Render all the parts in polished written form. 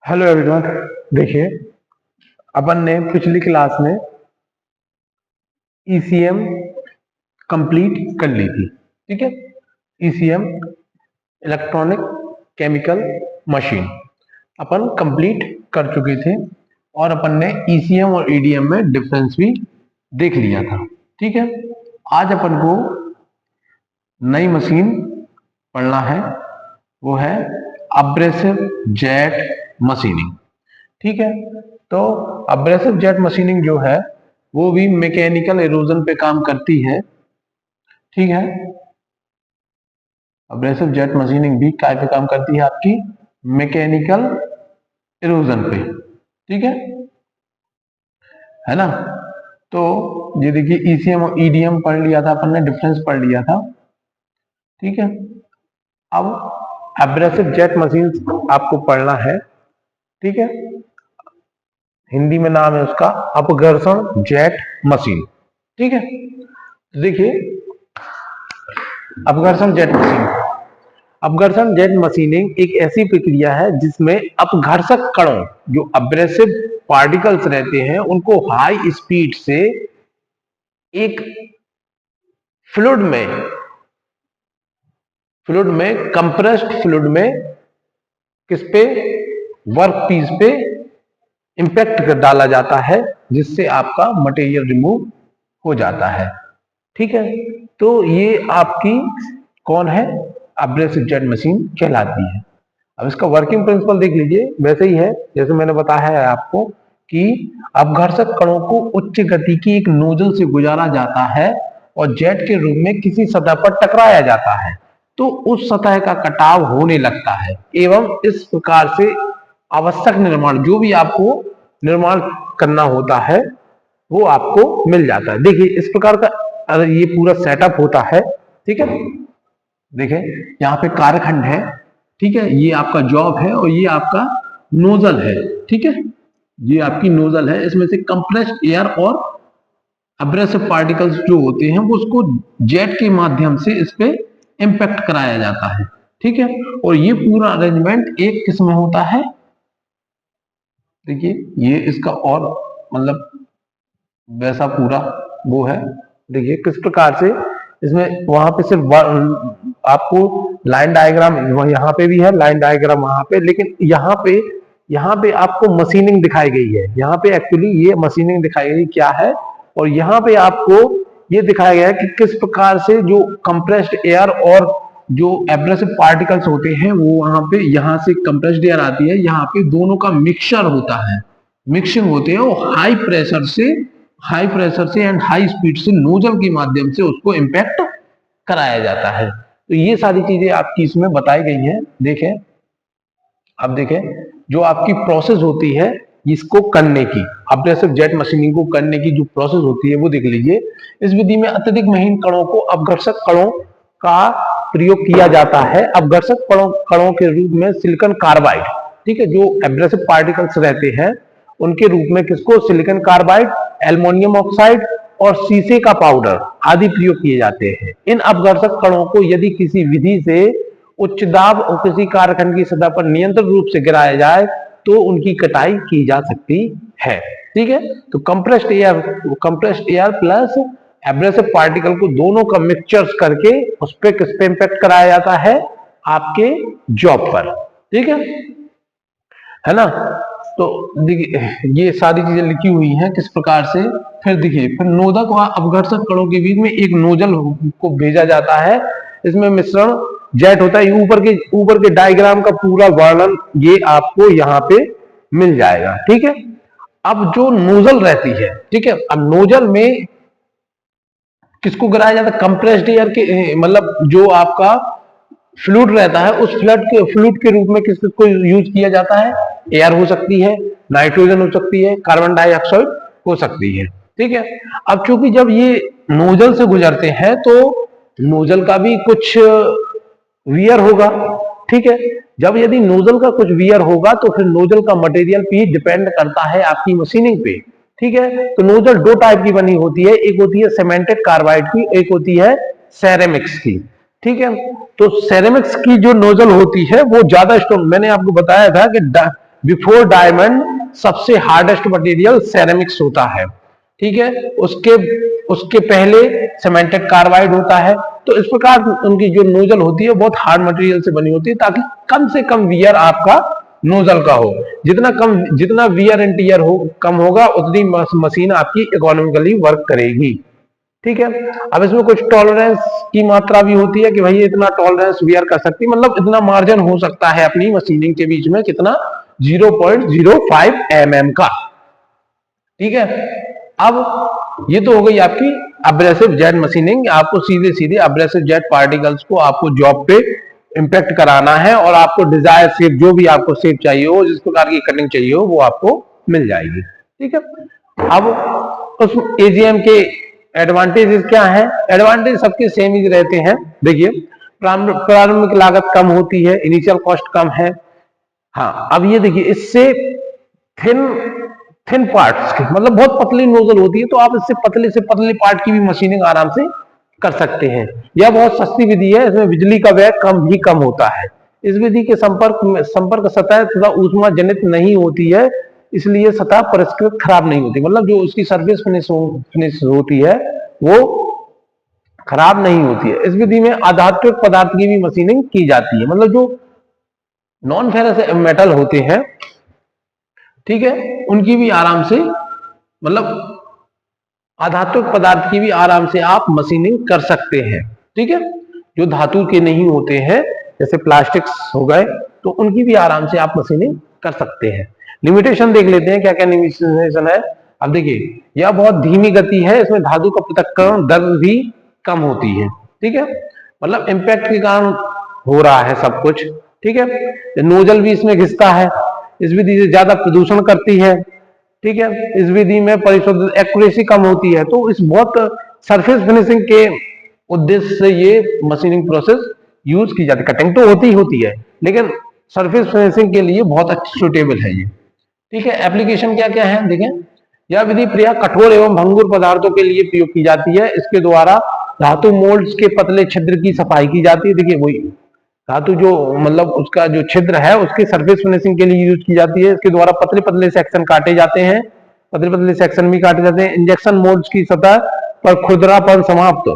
Hello everyone. देखिए, अपन ने पिछली क्लास में ईसीएम कंप्लीट कर ली थी। ठीक है, ईसीएम इलेक्ट्रॉनिक केमिकल मशीन अपन कंप्लीट कर चुके थे और अपन ने ईसीएम और ईडीएम में डिफरेंस भी देख लिया था। ठीक है, आज अपन को नई मशीन पढ़ना है, वो है अब्रेसिव जेट मशीनिंग। ठीक है, तो अब्रेसिव जेट मशीनिंग जो है वो भी मैकेनिकल इरोजन पे काम करती है। ठीक है, अब्रेसिव जेट मशीनिंग भी काय पे काम करती है? आपकी मैकेनिकल इरोजन पे। ठीक है ना? तो ये देखिए, ईसीएम और ईडीएम पढ़ लिया था अपन ने, डिफरेंस पढ़ लिया था। ठीक है, अब अब्रेसिव जेट मशीन आपको पढ़ना है। ठीक है, हिंदी में नाम है उसका अपघर्षण जेट मशीन। ठीक है, देखिए, अपघर्षण जेट मशीन, अपघर्षण जेट मशीनिंग एक ऐसी प्रक्रिया है जिसमें अपघर्षक कणों, जो अब्रेसिव पार्टिकल्स रहते हैं, उनको हाई स्पीड से एक फ्लूइड में कंप्रेस्ड फ्लूइड में किस पे, वर्क पीस पे इंपैक्ट कर डाला जाता है, जिससे आपका मटेरियल रिमूव हो जाता है। ठीक है, तो ये आपकी कौन है? अब्रेसिव जेट मशीन कहलाती है। अब इसका वर्किंग प्रिंसिपल देख लीजिए, वैसे ही है जैसे मैंने बताया है आपको कि अपघर्षक कणों को उच्च गति की एक नोजल से गुजारा जाता है और जेट के रूप में किसी सतह पर टकराया जाता है, तो उस सतह का कटाव होने लगता है एवं इस प्रकार से आवश्यक निर्माण, जो भी आपको निर्माण करना होता है, वो आपको मिल जाता है। देखिए, इस प्रकार का ये पूरा सेटअप होता है। ठीक है, देखिए यहाँ पे कार्यखंड है। ठीक है, ये आपका जॉब है और ये आपका नोजल है। ठीक है, ये आपकी नोजल है, इसमें से कंप्रेस्ड एयर और अब्रेसिव पार्टिकल्स जो होते हैं वो उसको जेट के माध्यम से इस पे इंपैक्ट कराया जाता है। ठीक है, और ये पूरा अरेंजमेंट एक किस्म होता है। देखिए, ये इसका और मतलब वैसा पूरा वो है। देखिए किस प्रकार से इसमें, वहां पे सिर्फ आपको लाइन डायग्राम, यहाँ पे भी है लाइन डायग्राम वहां पे, लेकिन यहाँ पे आपको मशीनिंग दिखाई गई है। यहाँ पे एक्चुअली ये मशीनिंग दिखाई गई क्या है, और यहाँ पे आपको ये दिखाया गया है कि किस प्रकार से जो कंप्रेस्ड एयर और जो एब्रेसिव पार्टिकल्स होते हैं वो वहां पे, यहाँ से कंप्रेस्ड एयर आती है, यहाँ पे दोनों का मिक्सचर होता है, मिक्सिंग होते हैं, और हाई प्रेशर से एंड हाई स्पीड से नोजल के माध्यम से उसको इंपैक्ट कराया जाता है। तो ये सारी चीजें आपकी इसमें बताई गई हैं। देखें, अब देखें जो आपकी प्रोसेस होती है इसको करने की, अब्रेसिव जेट मशीनिंग को करने की जो प्रोसेस होती है वो देख लीजिए। इस विधि में अत्यधिक महीन कणों को अपघर्षक कणों का प्रयोग किया जाता है। अपघर्षक कणों के रूप में सिलिकॉन कार्बाइड, ठीक है, जो एब्रेसिव पार्टिकल्स रहते हैं उनके रूप में किसको, सिलिकॉन कार्बाइड, एल्युमिनियम ऑक्साइड और शीशे का पाउडर आदि प्रयोग किए जाते हैं। इन अपघर्षक कणों को यदि किसी विधि से उच्च दाब और किसी कार्यखंड की सतह पर नियंत्रित रूप से गिराया जाए तो उनकी कटाई की जा सकती है। ठीक है, तो compressed air plus abrasive particle को दोनों का मिक्सचर्स करके उस पर किस पे इंपैक्ट कराया जाता है, आपके जॉब पर। ठीक है ना? तो देखिए ये सारी चीजें लिखी हुई हैं किस प्रकार से। फिर देखिए, फिर नोदक व अपघर्षक कणों के बीच में एक नोजल को भेजा जाता है। इसमें मिश्रण जेट होता है। ऊपर के डायग्राम का पूरा वर्णन ये आपको यहाँ पे मिल जाएगा। ठीक है, अब जो नोजल रहती है, ठीक है, अब नोजल में किसको गिराया जाता है, कंप्रेस्ड एयर के, मतलब जो आपका फ्लूइड रहता है उस फ्लूइड के रूप में किसको यूज किया जाता है, एयर हो सकती है, नाइट्रोजन हो सकती है, कार्बन डाइऑक्साइड हो सकती है। ठीक है, अब चूंकि जब ये नोजल से गुजरते हैं तो नोजल का भी कुछ वियर होगा। ठीक है, जब यदि नोजल का कुछ वियर होगा तो फिर नोजल का मटेरियल भी डिपेंड करता है आपकी मशीनिंग पे। ठीक है, तो नोजल दो टाइप की बनी होती है, एक होती है सीमेंटेड कार्बाइड की, एक होती है सेरेमिक्स की। ठीक है, तो सेरेमिक्स की जो नोजल होती है वो ज्यादा स्ट्रॉन्ग, मैंने आपको बताया था कि बिफोर डायमंड सबसे हार्डेस्ट मटेरियल सेरेमिक्स होता है, ठीक है। उसके पहले सीमेंटेड कार्बाइड होता है। तो इस प्रकार उनकी जो नोजल होती है बहुत हार्ड मटेरियल से बनी होती है, ताकि कम से कम वियर आपका नोजल का हो। जितना वियर एंड टियर हो कम होगा, उतनी मशीन आपकी इकोनॉमिकली वर्क करेगी, ठीक है। अब इसमें कुछ टॉलरेंस की मात्रा भी होती है कि भाई इतना टॉलरेंस वियर कर सकती है, मतलब इतना मार्जिन हो सकता है अपनी मशीनिंग के बीच में, कितना 0.05 mm का, ठीक है। अब ये तो हो गई आपकी अब्रेसिव जेट मशीनिंग। आपको सीधे सीधे अब्रेसिव जेट पार्टिकल्स को आपको जॉब पे इंपैक्ट कराना है, और आपको डिजायर शेप, जो भी आपको शेप चाहिए हो, जिस प्रकार की कटिंग चाहिए हो, वो आपको मिल जाएगी, ठीक है। अब उस एजीएम के एडवांटेजेस क्या है? एडवांटेज सबके सेम ही रहते हैं। देखिए, प्रारंभिक लागत कम होती है, इनिशियल कॉस्ट कम है। हाँ, अब ये देखिए, इससे थिन पार्ट्स की, मतलब बहुत पतली नोजल होती है, तो आप इससे पतले से पतले पार्ट की भी मशीनिंग आराम से कर सकते हैं। यह बहुत सस्ती विधि है, इसमें बिजली का व्यय कम होता है। इस विधि के संपर्क सतह तथा ऊष्मा जनित नहीं होती है, इसलिए सतह परिष्कृत खराब नहीं होती, मतलब जो उसकी सर्फेस फिनिश होती है वो खराब नहीं होती है। इस विधि में आधात्विक पदार्थ की भी मशीनिंग की जाती है, मतलब जो नॉन फेरस मेटल होते हैं, ठीक है, उनकी भी आराम से, मतलब आधात्विक पदार्थ की भी आराम से आप मशीनिंग कर सकते हैं, ठीक है। जो धातु के नहीं होते हैं, जैसे प्लास्टिक्स हो गए, तो उनकी भी आराम से आप मशीनिंग कर सकते हैं। लिमिटेशन देख लेते हैं, क्या क्या लिमिटेशन है। अब देखिए, यह बहुत धीमी गति है, इसमें धातु का पृथक्करण दर भी कम होती है, ठीक है, मतलब इम्पैक्ट के कारण हो रहा है सब कुछ, ठीक है। नोजल भी इसमें घिसता है, इस विधि से ज्यादा प्रदूषण करती है, ठीक है। इस विधि में परिशुद्ध एक्यूरेसी कम होती है, तो इस बहुत सरफेस फिनिशिंग के उद्देश्य से ये मशीनिंग प्रोसेस यूज की जाती है। कटिंग तो होती है, लेकिन सरफेस फिनिशिंग के लिए बहुत अच्छी सुटेबल है ये, ठीक है। एप्लीकेशन क्या क्या है देखें। यह विधि प्राय कठोर एवं भंगुर पदार्थों के लिए प्रयोग की जाती है। इसके द्वारा धातु मोल्ड्स के पतले छिद्र की सफाई की जाती है। देखिए, वही धातु जो, मतलब उसका जो छिद्र है, उसके सरफेस फिनिशिंग के लिए यूज की जाती है। इसके द्वारा पतले पतले सेक्शन काटे जाते हैं, पतले पतले सेक्शन भी काटे जाते हैं। इंजेक्शन मोल्ड्स की सतह पर खुरदरापन समाप्त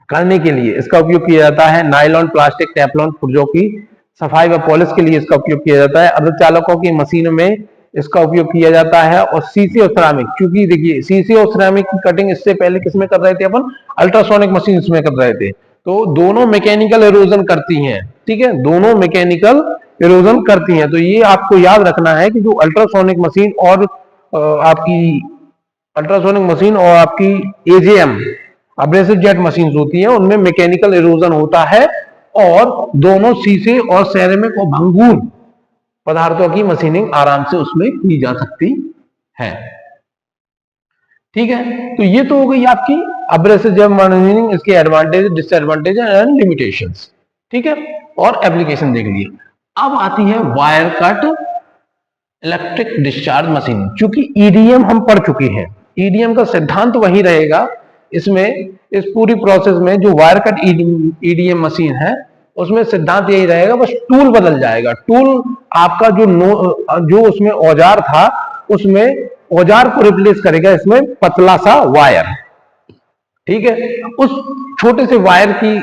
करने के लिए इसका उपयोग किया जाता है। नायलॉन, प्लास्टिक, टेफ्लॉन पुर्जों की सफाई व पॉलिश के लिए इसका उपयोग किया जाता है। अर्धचालकों की मशीन में इसका उपयोग किया जाता है। और सीसी और सिरेमिक, क्योंकि देखिए, सीसी और सिरेमिक की कटिंग इससे पहले किसमें कर रहे थे अपन? अल्ट्रासोनिक मशीन में कर रहे थे। तो दोनों मैकेनिकल इरोजन करती हैं, ठीक है, दोनों मैकेनिकल इरोजन करती हैं। तो ये आपको याद रखना है कि जो अल्ट्रासोनिक मशीन और आपकी एजेएम अब्रेसिव जेट मशीन होती हैं, उनमें मैकेनिकल इरोजन होता है, और दोनों शीशे और सेरेमिक और भंगुर पदार्थों की मशीनिंग आराम से उसमें की जा सकती है, ठीक है। तो ये तो हो गई आपकी अब्रेसिव जेट मशीनिंग, इसके एडवांटेज, डिसएडवांटेज एंड लिमिटेशंस, ठीक है, और एप्लीकेशन देख लिए। अब आती है wire cut electric discharge machine. क्योंकि ईडीएम हम पढ़ चुके हैं, ईडीएम का सिद्धांत वही रहेगा इसमें, इस पूरी प्रोसेस में जो वायर कट ईडीएम मशीन है, उसमें सिद्धांत यही रहेगा, बस टूल बदल जाएगा। टूल आपका जो उसमें औजार था, उसमें औजार को रिप्लेस करेगा इसमें पतला सा वायर, ठीक है। उस छोटे से वायर की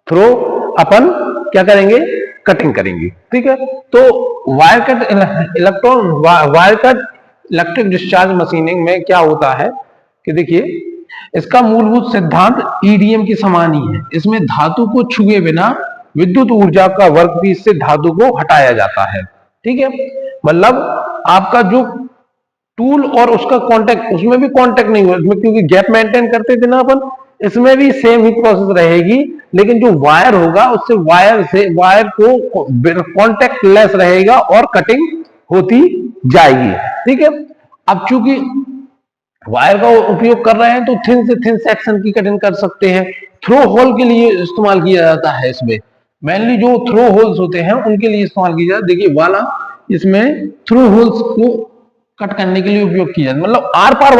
थ्रो अपन क्या करेंगे? कटिंग करेंगे, ठीक है। तो wire cut electric discharge machining में क्या होता है कि देखिए, इसका मूलभूत सिद्धांत ईडीएम के समान ही है। इसमें धातु को छुए बिना विद्युत ऊर्जा का वर्कपीस से धातु को हटाया जाता है, ठीक है। मतलब आपका जो टूल और उसका कांटेक्ट, उसमें भी कांटेक्ट नहीं हुआ इसमें, क्योंकि गैप मेंटेन करते थे ना अपन, इसमें भी सेम ही प्रोसेस रहेगी। लेकिन जो वायर होगा, उससे वायर को कांटेक्ट लेस रहेगा और कटिंग होती जाएगी, ठीक है। अब चूंकि वायर का उपयोग कर रहे हैं, तो थिन से थिन सेक्शन की कटिंग कर सकते हैं। थ्रो होल के लिए इस्तेमाल किया जाता है इसमें, मेनली जो थ्रो होल्स होते हैं उनके लिए इस्तेमाल किया जाता है। देखिए वाला, इसमें थ्रो होल्स को कट करने के लिए उपयोग किया जाता है, मतलब आर पार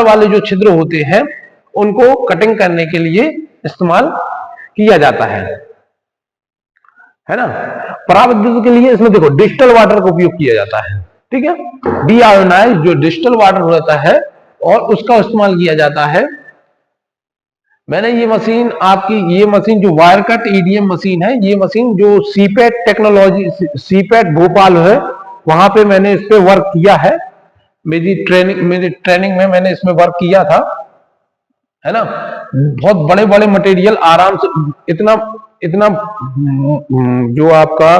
वाले जो छिद्र होते हैं, उनको कटिंग करने के लिए इस्तेमाल किया जाता है। है ना। पराविद्युत के लिए इसमें देखो डिजिटल वाटर का उपयोग किया जाता है, ठीक है। डी आयोनाइज जो डिजिटल वाटर होता है और उसका इस्तेमाल किया जाता है। मैंने ये मशीन आपकी, ये मशीन जो वायर कट ईडीएम मशीन है, ये मशीन जो सीपेट टेक्नोलॉजी, सीपेट भोपाल है, वहां पे मैंने इस पे वर्क किया है। मेरी ट्रेनिंग में मैंने इसमें वर्क किया था, है ना। बहुत बड़े बड़े मटेरियल आराम से, इतना इतना जो आपका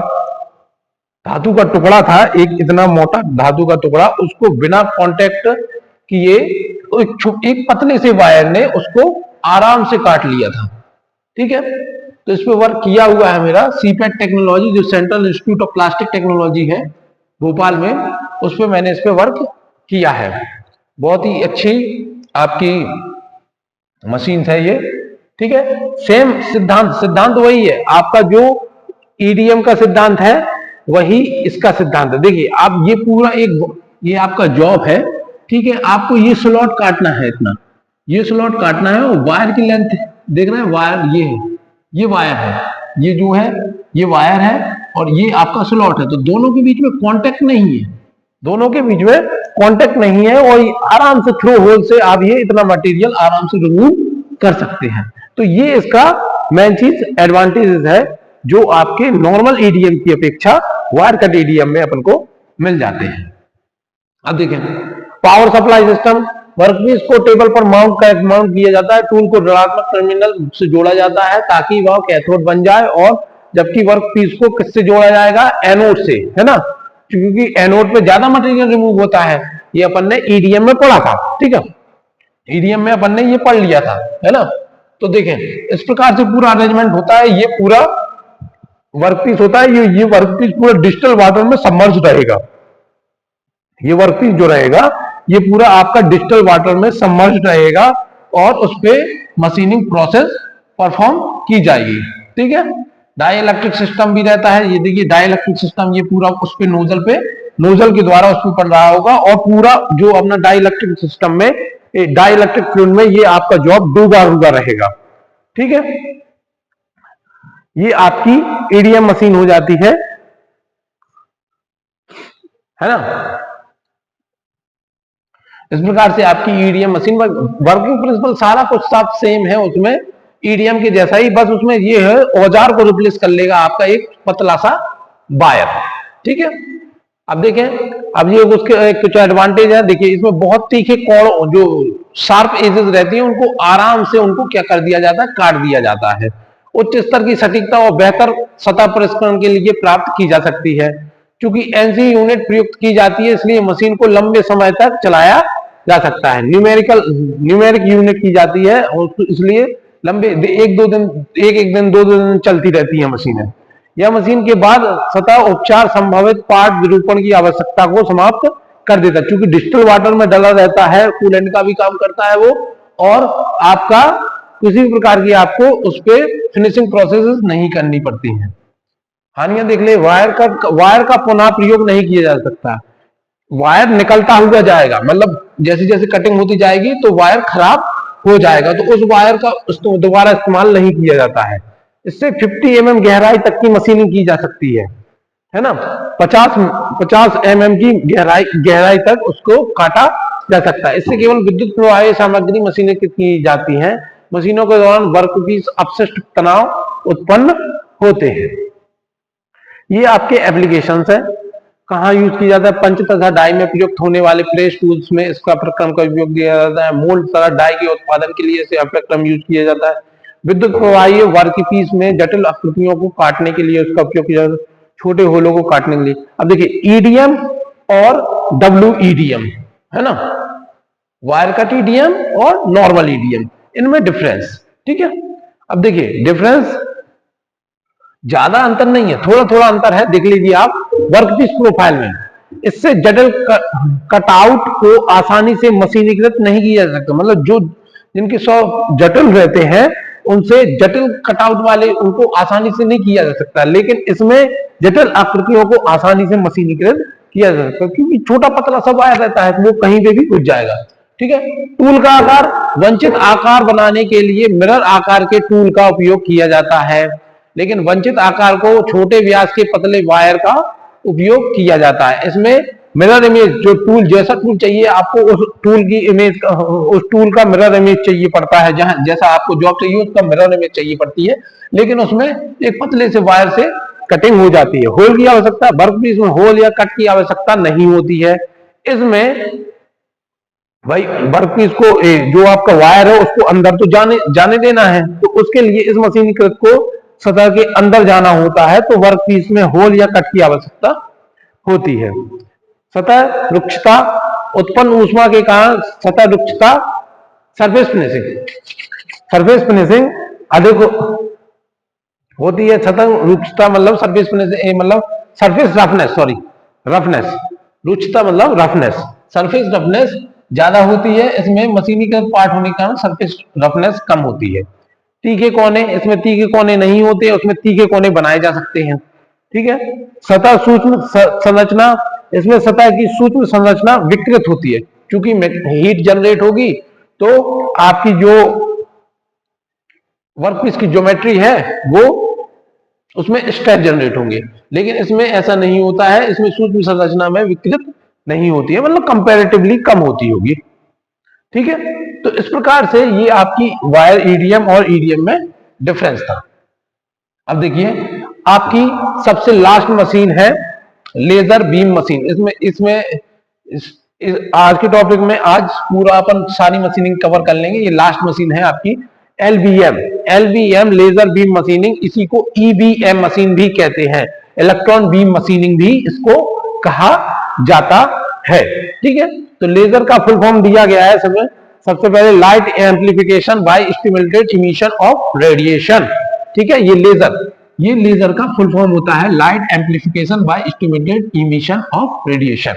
धातु का टुकड़ा था, एक इतना मोटा धातु का टुकड़ा, उसको बिना कांटेक्ट किए एक पतले से वायर ने उसको आराम से काट लिया था, ठीक है। तो इस पे वर्क किया हुआ है मेरा सीपेट टेक्नोलॉजी, जो central institute of plastic technology है भोपाल में, उस पे मैंने इस पे वर्क किया है। बहुत ही अच्छी आपकी मशीन है ये, ठीक है। सेम सिद्धांत वही है आपका, जो ईडीएम का सिद्धांत है वही इसका सिद्धांत है। देखिए आप ये पूरा ये आपका जॉब है, ठीक है। आपको ये स्लॉट काटना है, इतना ये स्लॉट काटना है, और वायर की लेंथ देख रहे हैं, वायर ये है, ये वायर है, ये जो है ये वायर है, और ये आपका स्लॉट है। तो दोनों के बीच में कांटेक्ट नहीं है, दोनों के बीच में कांटेक्ट नहीं है, और आराम से थ्रो होल से आप ये इतना मटेरियल आराम से रिमूव कर सकते हैं। तो ये इसका मेन चीज एडवांटेज है, जो आपके नॉर्मल ईडीएम की अपेक्षा वायर कट ईडीएम में अपन को मिल जाते हैं। अब देखें पावर सप्लाई सिस्टम, वर्कपीस को टेबल पर माउंट किया जाता है। टूल को ऋणात्मक टर्मिनल से जोड़ा जाता है ताकि वह कैथोड बन जाए, और जबकि वर्कपीस को किससे जोड़ा जाएगा, एनोड से, है ना, क्योंकि एनोड पे ज्यादा मटेरियल रिमूव होता है। ये अपन ने ईडीएम में पढ़ा था, ठीक है, ईडीएम में अपन ने ये पढ़ लिया था, है ना। तो देखें इस प्रकार से पूरा अरेंजमेंट होता है। ये पूरा वर्कपीस होता है, ये वर्कपीस पूरा डिजिटल वाटर में सबमर्ज रहेगा। ये वर्कपीस जो रहेगा ये पूरा आपका डिजिटल वाटर में सबमर्ज रहेगा, और उस पर मशीनिंग प्रोसेस परफॉर्म की जाएगी, ठीक है। डाई इलेक्ट्रिक सिस्टम भी रहता है, ये देखिए डाई इलेक्ट्रिक सिस्टम, ये पूरा उस पे नोजल के द्वारा उस पर पड़ रहा होगा, और पूरा जो अपना डाई इलेक्ट्रिक सिस्टम में, डाई इलेक्ट्रिक फ्लूइड में ये आपका जॉब डूबा हुआ रहेगा, ठीक है। ये आपकी ईडीएम मशीन हो जाती है ना। इस प्रकार से आपकी ईडीएम मशीन, वर्किंग प्रिंसिपल सारा कुछ सब सेम है उसमें, ईडीएम के जैसा ही, बस उसमें ये है औजार को रिप्लेस कर लेगा आपका एक पतला सा वायर, ठीक है। अब देखें, अब ये उसके कुछ एडवांटेज है। देखिए इसमें बहुत तीखे कोण, जो शार्प एजेस रहती हैं, उनको आराम से उनको क्या कर दिया जाता है, काट दिया जाता है। उच्च स्तर की सटीकता और बेहतर सतह परिष्करण के लिए प्राप्त की जा सकती है। क्योंकि एनसी यूनिट प्रयुक्त की जाती है, इसलिए मशीन को लंबे समय तक चलाया जा सकता है। न्यूमेरिक यूनिट की जाती है, और इसलिए लंबे एक दिन दो दिन चलती रहती है मशीनें। यह मशीन के बाद सतह उपचार संभावित पार्ट विरूपण की आवश्यकता को समाप्त कर देता है, क्योंकि डिजिटल वाटर में डला रहता है, कूलेंट का भी काम करता है वो, और आपका किसी भी प्रकार की आपको उस पर फिनिशिंग प्रोसेस नहीं करनी पड़ती है। हानियां देख ले, वायर का पुनः प्रयोग नहीं किया जा सकता। वायर निकलता हुआ जाएगा, मतलब जैसे जैसे कटिंग होती जाएगी तो वायर खराब हो जाएगा, तो उस वायर का दोबारा इस्तेमाल नहीं किया जाता है। इससे 50 mm गहराई तक की मशीनिंग की जा सकती है ना। 50 mm की गहराई तक उसको काटा जा सकता है। इससे केवल विद्युत प्रवाही सामग्री मशीनें की जाती हैं। मशीनों के दौरान वर्कपीस अपशिष्ट तनाव उत्पन्न होते हैं। ये आपके एप्लीकेशंस है, कहाँ यूज किया जाता है, पंच तथा डाई में प्रयुक्त होने वाले प्रेस टूल्स में इसका प्रक्रम का उपयोग किया जाता है। मोल्ड तथा डाई के उत्पादन के लिए इसे प्रक्रम यूज किया जाता है। विद्युत प्रवाही वर्कपीस में जटिल आकृतियों को काटने के लिए उसका उपयोग किया जाता है, छोटे होलों को काटने के लिए। अब देखिए ईडीएम और WEDM, है ना, वायर कट ईडीएम और नॉर्मल ईडीएम, इनमें डिफरेंस, ठीक है। अब देखिए डिफरेंस ज्यादा अंतर नहीं है, थोड़ा थोड़ा अंतर है, देख लीजिए आप वर्कपीस प्रोफाइल में। इससे जटिल कटआउट को आसानी से मशीनीकृत नहीं किया जा सकता, मतलब जो जिनके 100 जटिल रहते हैं उनसे जटिल कटआउट वाले उनको आसानी से नहीं किया जा सकता, लेकिन इसमें जटिल आकृतियों को आसानी से मशीनीकृत किया जा सकता है, क्योंकि छोटा पतला सब वायर रहता है, वो कहीं पे भी घुस जाएगा, ठीक है। टूल का आकार, वंचित आकार बनाने के लिए मिरर आकार के टूल का उपयोग किया जाता है। लेकिन वंचित आकार को छोटे व्यास के पतले वायर का उपयोग किया जाता है। इसमें मिरर इमेज, जो टूल, जैसा टूल चाहिए आपको उस टूल की इमेज, उस टूल का मिरर इमेज चाहिए पड़ता है, जहां जैसा आपको जॉब चाहिए उसका मिरर इमेज चाहिए पड़ती है, लेकिन उसमें एक पतले से वायर से कटिंग हो जाती है। होल की आवश्यकता, वर्कपीस में होल या कट की आवश्यकता नहीं होती है। इसमें भाई वर्कपीस को जो आपका वायर है उसको अंदर तो जाने देना है, तो उसके लिए इस मशीनीकृत को सतह के अंदर जाना होता है, तो वर्कपीस में होल या कट की आवश्यकता होती है। सतह रुक्षता, उत्पन्न ऊष्मा के कारण सतह रुक्षता, सरफेस फिनिशिंग अधिक होती है। सतह रुक्षता मतलब सरफेस फिनिशिंग मतलब सरफेस रफनेस, सॉरी रफनेस, रुक्षता मतलब रफनेस, सरफेस रफनेस ज्यादा होती है। इसमें मशीनीकृत पार्ट होने के कारण सरफेस रफनेस कम होती है। तीखे कोने, इसमें तीखे कोने नहीं होते, उसमें तीखे कोने बनाए जा सकते हैं। ठीक है। सतह सूक्ष्म संरचना, इसमें सतह की सूक्ष्म संरचना विकृत होती है, क्योंकि हीट जनरेट होगी तो आपकी जो वर्कपीस की ज्योमेट्री है वो उसमें स्ट्रेस जनरेट होंगे, लेकिन इसमें ऐसा नहीं होता है, इसमें सूक्ष्म संरचना में विकृत नहीं होती है, मतलब कंपैरेटिवली कम होती होगी। ठीक है। तो इस प्रकार से ये आपकी वायर ईडीएम और ईडीएम में डिफरेंस था। अब देखिए आपकी सबसे लास्ट मशीन है लेजर बीम मशीन। इसमें आज के टॉपिक में आज पूरा अपन सारी मशीनिंग कवर कर लेंगे। ये लास्ट मशीन है आपकी एलबीएम लेजर बीम मशीनिंग, इसी को ईबीएम मशीन भी कहते हैं, इलेक्ट्रॉन बीम मशीनिंग भी इसको कहा जाता है। ठीक है। तो लेजर का फुल फॉर्म दिया गया है सबसे पहले light amplification by stimulated emission of radiation. ठीक है। ये लेजर का फुल फॉर्म होता है light amplification by stimulated emission of radiation.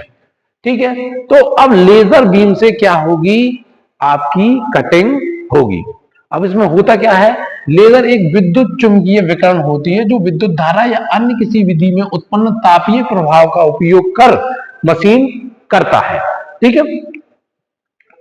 ठीक है। तो अब लेजर बीम से क्या होगी, आपकी कटिंग होगी। अब इसमें होता क्या है, लेजर एक विद्युत चुंबकीय विकिरण होती है जो विद्युत धारा या अन्य किसी विधि में उत्पन्न तापीय प्रभाव का उपयोग कर मशीन करता है। ठीक है।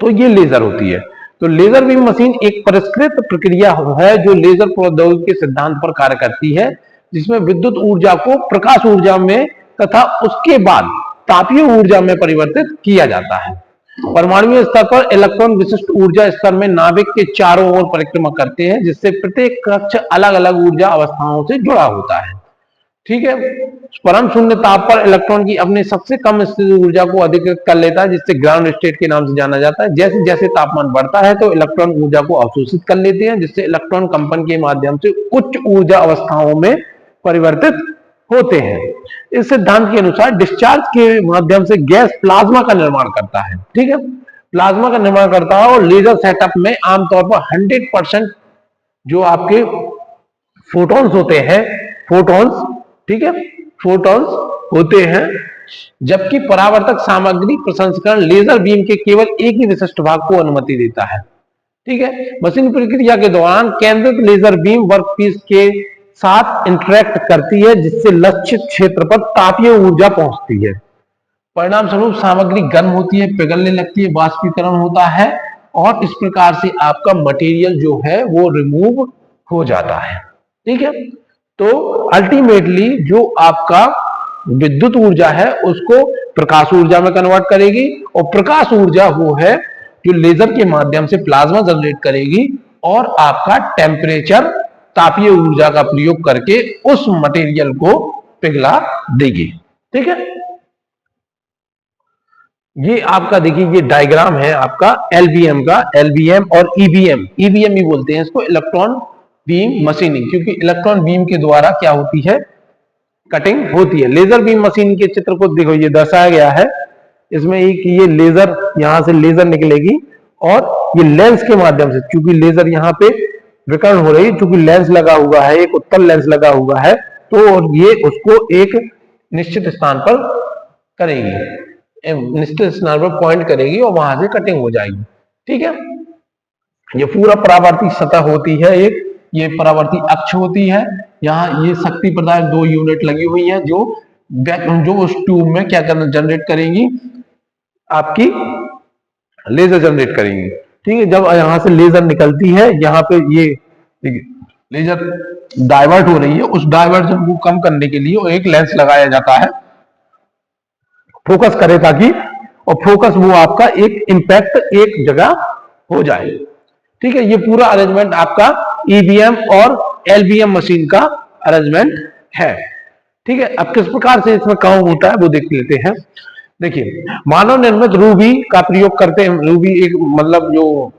तो ये लेजर होती है। तो लेजर बीम मशीन एक परिष्कृत प्रक्रिया है जो लेजर प्रौद्योगिकी के सिद्धांत पर कार्य करती है, जिसमें विद्युत ऊर्जा को प्रकाश ऊर्जा में तथा उसके बाद तापीय ऊर्जा में परिवर्तित किया जाता है। परमाणु स्तर पर इलेक्ट्रॉन विशिष्ट ऊर्जा स्तर में नाभिक के चारों ओर परिक्रमा करते हैं, जिससे प्रत्येक कक्ष अलग अलग ऊर्जा अवस्थाओं से जुड़ा होता है। ठीक है। परम शून्य ताप पर इलेक्ट्रॉन की अपने सबसे कम स्थिति ऊर्जा को अधिकृत कर लेता है, जिससे ग्राउंड स्टेट के नाम से जाना जाता है। जैसे जैसे तापमान बढ़ता है तो इलेक्ट्रॉन ऊर्जा को अवशोषित कर लेते हैं, जिससे इलेक्ट्रॉन कंपन के माध्यम से उच्च ऊर्जा अवस्थाओं में परिवर्तित होते हैं। इस सिद्धांत के अनुसार डिस्चार्ज के माध्यम से गैस प्लाज्मा का निर्माण करता है। ठीक है। प्लाज्मा का निर्माण करता है और लेजर सेटअप में आमतौर पर 100% जो आपके फोटॉन्स होते हैं, फोटॉन्स, ठीक है, फोटॉन्स होते हैं, जबकि परावर्तक सामग्री प्रसंस्करण लेजर बीम के केवल एक ही विशिष्ट भाग को अनुमति देता है। ठीक है। मशीन प्रक्रिया के दौरान केंद्रित लेजर बीम वर्कपीस के साथ इंटरेक्ट करती है, जिससे लक्षित क्षेत्र पर तापीय ऊर्जा पहुंचती है। परिणाम स्वरूप सामग्री गर्म होती है, पिघलने लगती है, वाष्पीकरण होता है और इस प्रकार से आपका मटेरियल जो है वो रिमूव हो जाता है। ठीक है। तो अल्टीमेटली जो आपका विद्युत ऊर्जा है उसको प्रकाश ऊर्जा में कन्वर्ट करेगी, और प्रकाश ऊर्जा वो है जो लेजर के माध्यम से प्लाज्मा जनरेट करेगी और आपका टेम्परेचर, तापीय ऊर्जा का प्रयोग करके उस मटेरियल को पिघला देगी। ठीक है। ये आपका देखिए ये डायग्राम है आपका एलबीएम का, एलबीएम और ईबीएम, ईबीएम भी बोलते हैं इसको, इलेक्ट्रॉन बीम मशीनिंग, क्योंकि इलेक्ट्रॉन बीम के द्वारा क्या होती है, कटिंग होती है। लेजर बीम मशीन के चित्र को देखो, ये दर्शाया गया है इसमें एक ये लेजर, यहां से लेजर निकलेगी और ये लेंस के माध्यम से, चूंकि लेजर यहाँ पे विकर्ण हो रही है, चूंकि लेंस लगा हुआ है, एक उत्तल लेंस लगा हुआ है, तो ये उसको एक निश्चित स्थान पर करेगी, निश्चित स्थान पर पॉइंट करेगी और वहां से कटिंग हो जाएगी। ठीक है। ये पूरा परावर्ती सतह होती है एक, ये परावर्ती अक्ष होती है, यहाँ ये शक्ति प्रदायक 2 यूनिट लगी हुई है जो उस ट्यूब में क्या करना, जनरेट करेंगी, आपकी लेजर जनरेट करेंगी। ठीक है। जब यहां से लेजर निकलती है, यहाँ पे ये लेजर डाइवर्ट हो रही है, उस डाइवर्जन को कम करने के लिए एक लेंस लगाया जाता है, फोकस करे ताकि, और फोकस वो आपका एक इंपैक्ट एक जगह हो जाए। ठीक है, ये पूरा अरेंजमेंट आपका ईबीएम और एलबीएम मशीन का अरेंजमेंट है। ठीक है, अब किस प्रकार से इसमें काम होता है वो देख लेते हैं। देखिए, मानव निर्मित रूबी का प्रयोग करते हैं। रूबी एक मतलब जो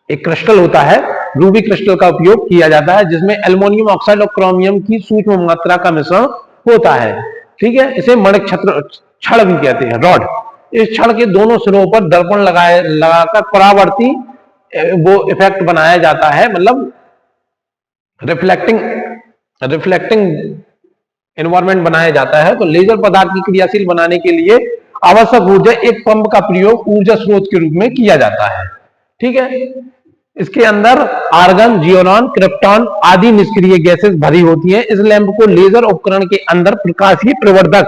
एक क्रिस्टल होता है, रूबी क्रिस्टल का उपयोग किया जाता है, जिसमें एल्युमिनियम ऑक्साइड और क्रोमियम की सूक्ष्म मात्रा का मिश्रण होता है। ठीक है, इसे मणिक छड़ भी कहते हैं, रॉड। इस छड़ के दोनों सिरों पर दर्पण लगाकर परावर्ती वो इफेक्ट बनाया जाता है, मतलब रिफ्लेक्टिंग रिफ्लेक्टिंग एनवायरमेंट बनाया जाता है। तो लेजर पदार्थ की क्रियाशील बनाने के लिए आवश्यक ऊर्जा एक पंप का प्रयोग ऊर्जा स्रोत के रूप में किया जाता है। ठीक है, इसके अंदर आर्गन, जियोनॉन, क्रिप्टॉन आदि निष्क्रिय गैसेस भरी होती हैं। इस लैंप को लेजर उपकरण के अंदर प्रकाशीय प्रवर्धक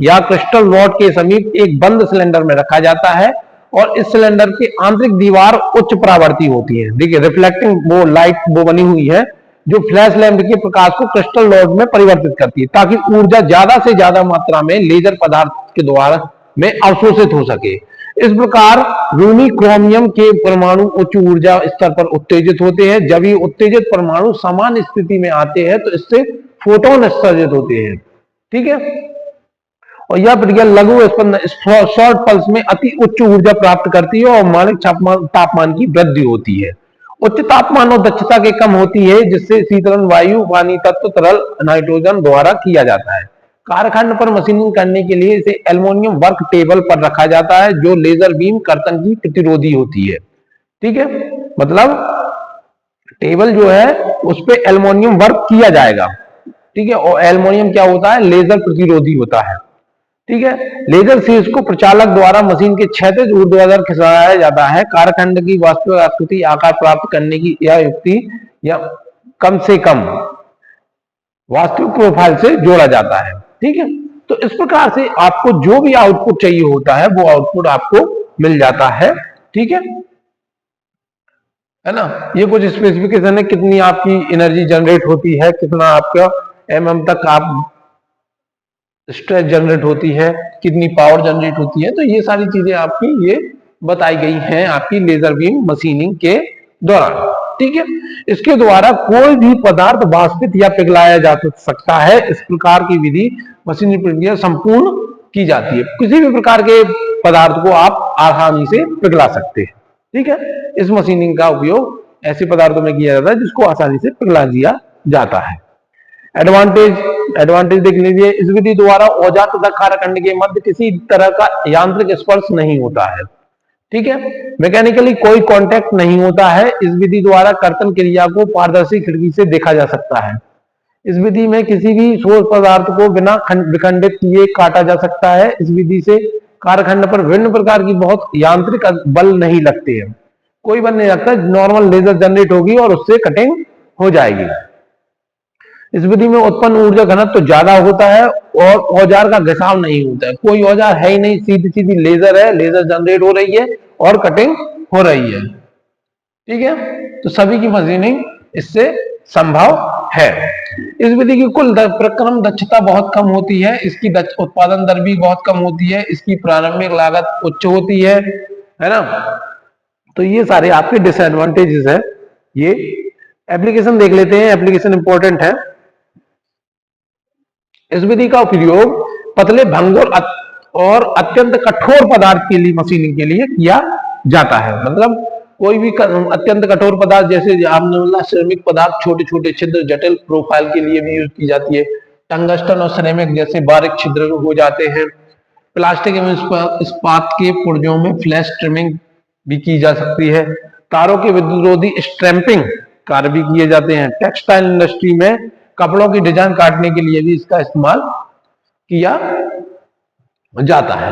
या क्रिस्टल रॉड के समीप एक बंद सिलेंडर में रखा जाता है, और इस सिलेंडर की आंतरिक दीवार उच्च परावर्ती होती है। देखिए, रिफ्लेक्टिंग वो लाइट वो बनी हुई है जो फ्लैश लैंप के प्रकाश को क्रिस्टल रॉड में परिवर्तित करती है, ताकि ऊर्जा ज्यादा से ज्यादा मात्रा में लेजर पदार्थ के द्वारा में अवशोषित हो सके। इस प्रकार रूनी क्रोमियम के परमाणु उच्च ऊर्जा स्तर पर उत्तेजित होते हैं। जब ये उत्तेजित परमाणु समान स्थिति में आते हैं तो इससे फोटोन उत्सर्जित होते हैं। ठीक है, और यह प्रक्रिया लघु शॉर्ट पल्स में अति उच्च ऊर्जा प्राप्त करती है और मानक तापमान की वृद्धि होती है। उच्च तापमान और दक्षता के कम होती है, जिससे शीतलन वायु, पानी तत्व, तरल नाइट्रोजन द्वारा किया जाता है। कारखंड पर मशीनिंग करने के लिए इसे एल्युमिनियम वर्क टेबल पर रखा जाता है, जो लेजर बीम कर्तन की प्रतिरोधी होती है। ठीक है, मतलब टेबल जो है उस पर एल्युमिनियम वर्क किया जाएगा। ठीक है, और एल्युमिनियम क्या होता है, लेजर प्रतिरोधी होता है। ठीक है, लेजर शीर्ष को प्रचालक द्वारा मशीन के क्षैतिज ऊर्ध्वाधर खिसकाया जाता है। कारखंड की वास्तविक आकृति आकार प्राप्त करने की यह युक्ति या कम से कम वास्तविक प्रोफाइल से जोड़ा जाता है। ठीक है, तो इस प्रकार से आपको जो भी आउटपुट चाहिए होता है वो आउटपुट आपको मिल जाता है। ठीक है ना, ये कुछ स्पेसिफिकेशन है, कितनी आपकी एनर्जी जनरेट होती है, कितना आपका एमएम तक आप स्ट्रेस जनरेट होती है, कितनी पावर जनरेट होती है। तो ये सारी चीजें आपकी ये बताई गई हैं आपकी लेजर बीम मशीनिंग के दौरान। ठीक है, इसके द्वारा कोई भी पदार्थ वाष्पित या पिघलाया जा सकता है। इस प्रकार की विधि मशीनिंग प्रक्रिया संपूर्ण की जाती है। किसी भी प्रकार के पदार्थ को आप आसानी से पिघला सकते हैं। ठीक है, इस मशीनिंग का उपयोग ऐसे पदार्थों में किया जाता है जिसको आसानी से पिघला दिया जाता है। एडवांटेज देख लीजिए, इस विधि द्वारा औजार तथा कारखंड के मध्य किसी तरह का यांत्रिक स्पर्श नहीं होता है। ठीक है, मैकेनिकली कोई कांटेक्ट नहीं होता है। इस विधि द्वारा कर्तन क्रिया को पारदर्शी खिड़की से देखा जा सकता है। इस विधि में किसी भी ठोस पदार्थ को बिना विखंडित किए काटा जा सकता है। इस विधि से कारखंड पर विभिन्न प्रकार की बहुत यांत्रिक बल नहीं लगते हैं, कोई बल नहीं लगता, नॉर्मल लेजर जनरेट होगी और उससे कटिंग हो जाएगी। इस विधि में उत्पन्न ऊर्जा घनत्व तो ज्यादा होता है और औजार का घिसाव नहीं होता है। कोई औजार है ही नहीं, सीधी सीधी लेजर है, लेजर जनरेट हो रही है और कटिंग हो रही है। ठीक है, तो सभी की मशीनिंग इससे संभव है। इस विधि की कुल प्रक्रम दक्षता बहुत कम होती है, इसकी उत्पादन दर भी बहुत कम होती है, इसकी प्रारंभिक लागत उच्च होती है ना। तो ये सारे आपके डिसएडवांटेजेस है। ये एप्लीकेशन देख लेते हैं, एप्लीकेशन इंपॉर्टेंट है। इस विधि का उपयोग पतले भंगुर और अत्यंत कठोर पदार्थ के लिए मशीनिंग के लिए किया जाता है। मतलब कोई भी अत्यंत कठोर पदार्थ, जैसे आपने बोला सिरेमिक पदार्थ, छोटे छोटे छिद्र जटिल प्रोफाइल के लिए भी यूज की जाती है। टंगस्टन और सिरेमिक जैसे बारीक छिद्र हो जाते हैं। प्लास्टिक एवं इस्पात के पुर्जों में फ्लैश ट्रिमिंग भी की जा सकती है। तारों के विद्युतरोधी स्ट्रैम्पिंग कार्य भी किए जाते हैं। टेक्सटाइल इंडस्ट्री में कपड़ों की डिजाइन काटने के लिए भी इसका इस्तेमाल किया जाता है।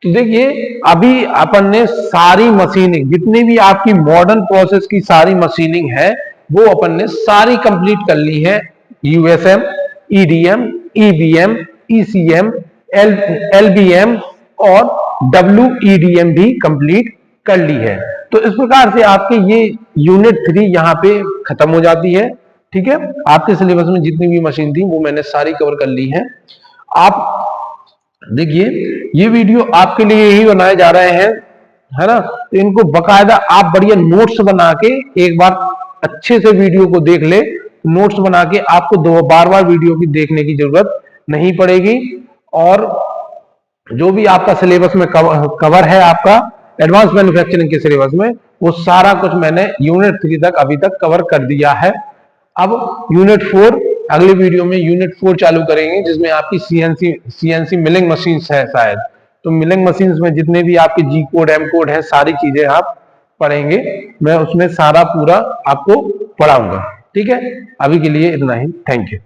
तो देखिए, अभी अपन ने सारी मशीनिंग, जितनी भी आपकी मॉडर्न प्रोसेस की सारी मशीनिंग है वो अपन ने सारी कंप्लीट कर ली है। USM, EDM, EBM, ECM, LBM और डब्ल्यूईडीएम भी कंप्लीट कर ली है। तो इस प्रकार से आपके ये यूनिट 3 यहाँ पे खत्म हो जाती है। ठीक है, आपके सिलेबस में जितनी भी मशीन थी वो मैंने सारी कवर कर ली है। आप देखिए ये वीडियो आपके लिए ही बनाए जा रहे हैं, है ना, तो इनको बकायदा आप बढ़िया नोट्स बना के एक बार अच्छे से वीडियो को देख ले। नोट्स बना के आपको दो बार बार वीडियो की देखने की जरूरत नहीं पड़ेगी। और जो भी आपका सिलेबस में कवर है आपका एडवांस मैन्युफैक्चरिंग के सिलेबस में, वो सारा कुछ मैंने यूनिट 3 तक अभी तक कवर कर दिया है। अब यूनिट 4 अगली वीडियो में यूनिट 4 चालू करेंगे, जिसमें आपकी सीएनसी मिलिंग मशीन्स है शायद। तो मिलिंग मशीन्स में जितने भी आपके जी कोड एम कोड है सारी चीजें आप पढ़ेंगे। मैं उसमें सारा पूरा आपको पढ़ाऊंगा। ठीक है, अभी के लिए इतना ही। Thank you.